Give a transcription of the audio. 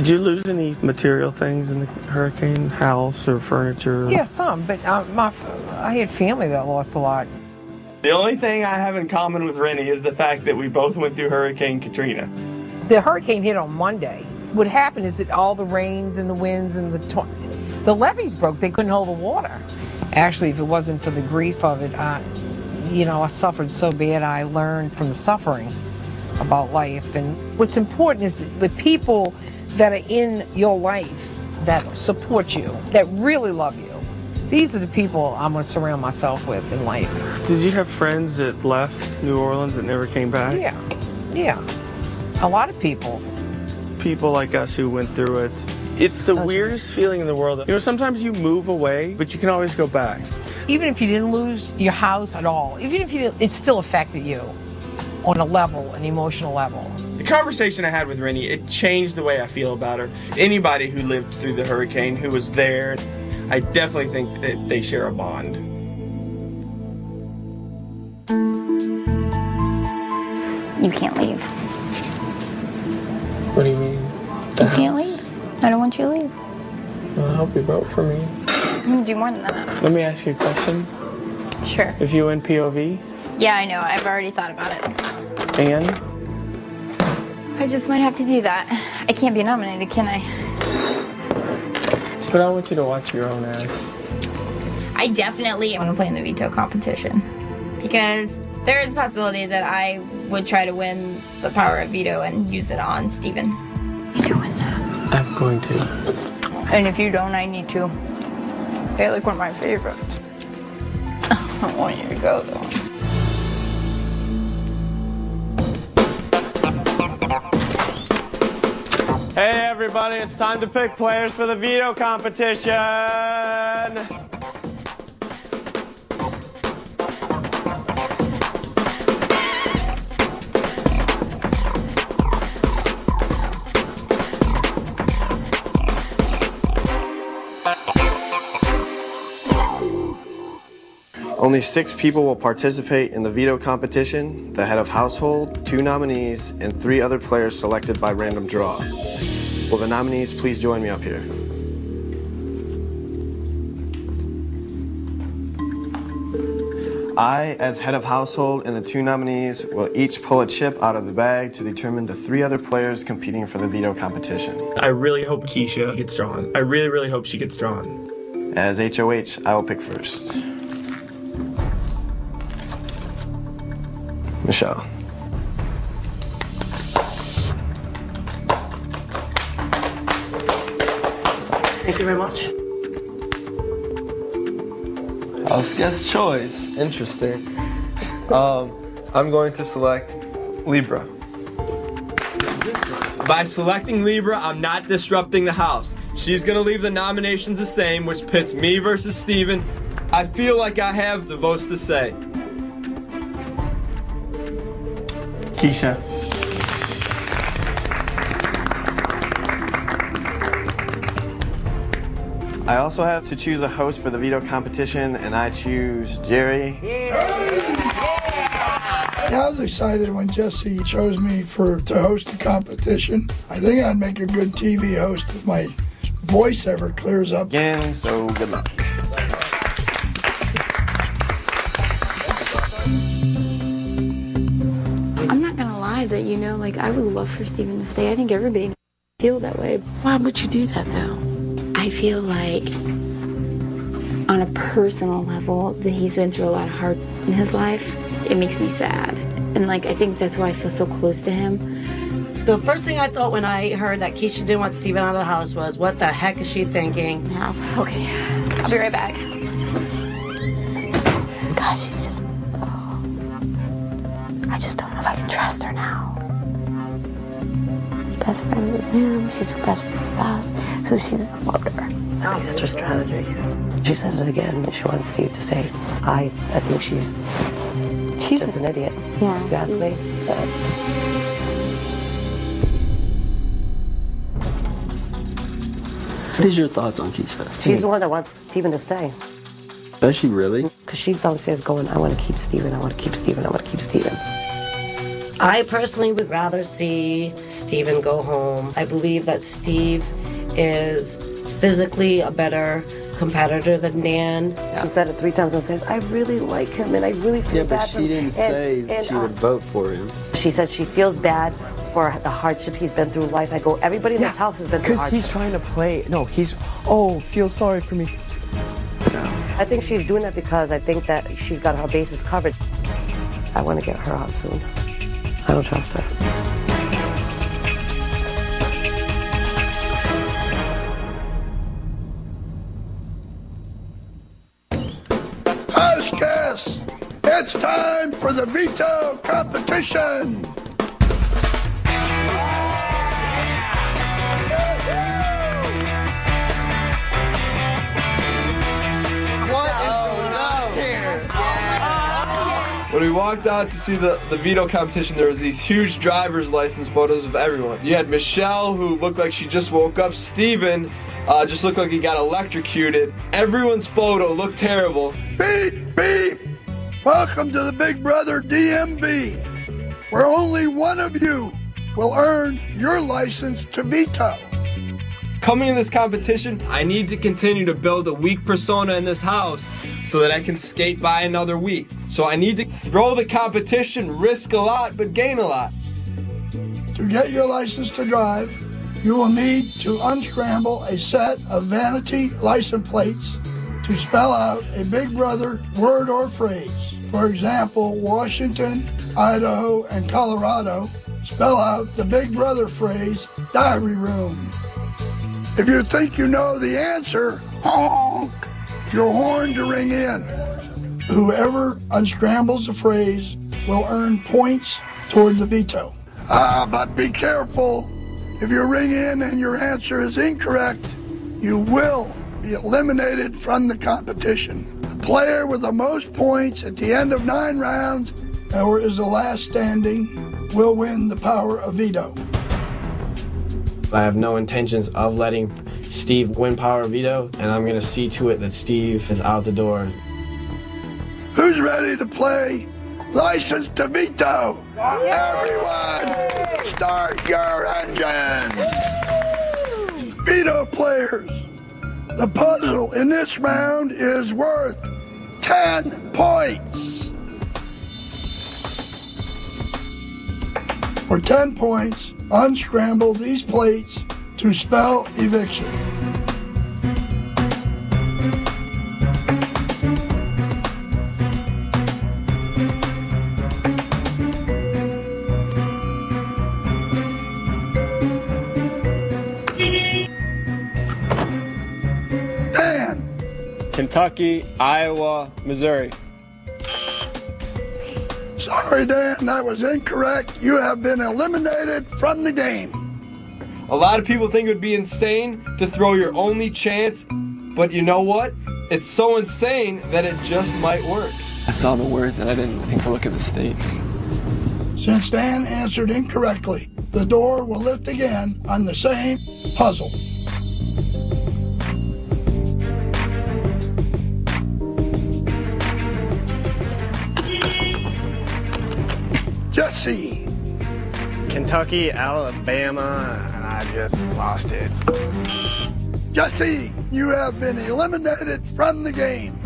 Did you lose any material things in the hurricane? House or furniture? Yeah, some, but I had family that lost a lot. The only thing I have in common with Rennie is the fact that we both went through Hurricane Katrina. The hurricane hit on Monday. What happened is that all the rains and the winds and the levees broke. They couldn't hold the water. Actually, if it wasn't for the grief of it, I suffered so bad. I learned from the suffering about life. And what's important is the people that are in your life that support you, that really love you. These are the people I'm going to surround myself with in life. Did you have friends that left New Orleans that never came back? Yeah. A lot of people. People like us who went through it. It's the weirdest feeling in the world. Sometimes you move away, but you can always go back. Even if you didn't lose your house at all, even if it still affected you on a level, an emotional level. The conversation I had with Rennie, it changed the way I feel about her. Anybody who lived through the hurricane, who was there, I definitely think that they share a bond. You can't leave. What do you mean? You can't leave. I don't want you to leave. Well, I hope you vote for me. I'm gonna do more than that. Let me ask you a question. Sure. If you win POV? Yeah, I know. I've already thought about it. And? I just might have to do that. I can't be nominated, can I? But I want you to watch your own ass. I definitely want to play in the veto competition because there is a possibility that I would try to win the power of veto and use it on Steven. You doing that? I'm going to. And if you don't, I need to. They're like one of my favorites. I don't want you to go though. Hey everybody, it's time to pick players for the veto competition. Only 6 people will participate in the veto competition: the head of household, 2 nominees, and 3 other players selected by random draw. Will the nominees please join me up here? I, as head of household, and the 2 nominees will each pull a chip out of the bag to determine the 3 other players competing for the veto competition. I really hope Keisha gets drawn. I really, really hope she gets drawn. As HOH, I will pick first. Michelle. Thank you very much. House guest choice. Interesting. I'm going to select Libra. By selecting Libra, I'm not disrupting the house. She's gonna leave the nominations the same, which pits me versus Steven. I feel like I have the votes to say. Keisha. I also have to choose a host for the veto competition, and I choose Jerry. I was excited when Jesse chose me to host the competition. I think I'd make a good TV host if my voice ever clears up. Again, so good luck. I'm not gonna lie that, I would love for Steven to stay. I think everybody feel that way. Why would you do that though? I feel like on a personal level that he's been through a lot of hard in his life. It makes me sad. And I think that's why I feel so close to him. The first thing I thought when I heard that Keisha didn't want Steven out of the house was, what the heck is she thinking? Yeah, okay. I'll be right back. Gosh, she's just... I just don't know if I can trust her now. She's best friend with him. She's her best friend with us. So she's loved her. I think that's her strategy. She said it again. She wants Steve to stay. I think she's just an idiot. Yeah. If you ask me. What is your thoughts on Keisha? She's the one that wants Steven to stay. Does she really? Because she downstairs going, I want to keep Steven, I want to keep Steven, I want to keep Steven. I personally would rather see Steven go home. I believe that Steve is physically a better competitor than Dan. Yeah. She said it 3 times on stairs. I really like him and I really feel bad for him. Yeah, but she didn't say she would vote for him. She said she feels bad for the hardship he's been through in life. I go, everybody in this house has been through hardship. Because he's trying to play. No, feel sorry for me. I think she's doing that because I think that she's got her bases covered. I want to get her out soon. I don't trust her. House guests, it's time for the veto competition. When we walked out to see the veto competition, there was these huge driver's license photos of everyone. You had Michelle, who looked like she just woke up. Steven just looked like he got electrocuted. Everyone's photo looked terrible. Beep, beep. Welcome to the Big Brother DMV, where only one of you will earn your license to veto. Coming in this competition, I need to continue to build a weak persona in this house so that I can skate by another week. So I need to throw the competition, risk a lot, but gain a lot. To get your license to drive, you will need to unscramble a set of vanity license plates to spell out a Big Brother word or phrase. For example, Washington, Idaho, and Colorado spell out the Big Brother phrase, diary room. If you think you know the answer, honk your horn to ring in. Whoever unscrambles the phrase will earn points toward the veto. But be careful. If you ring in and your answer is incorrect, you will be eliminated from the competition. The player with the most points at the end of 9 rounds, or is the last standing, will win the power of veto. I have no intentions of letting Steve win power of veto, and I'm going to see to it that Steve is out the door. Who's ready to play License to Veto? Everyone, start your engines. Veto players, the puzzle in this round is worth 10 points. For 10 points, unscramble these plates to spell eviction. Dan. Kentucky, Iowa, Missouri. Sorry, Dan, that was incorrect. You have been eliminated from the game. A lot of people think it would be insane to throw your only chance, but you know what? It's so insane that it just might work. I saw the words and I didn't think to look at the states. Since Dan answered incorrectly, the door will lift again on the same puzzle. Jesse. Kentucky, Alabama, and I just lost it. Jesse, you have been eliminated from the game.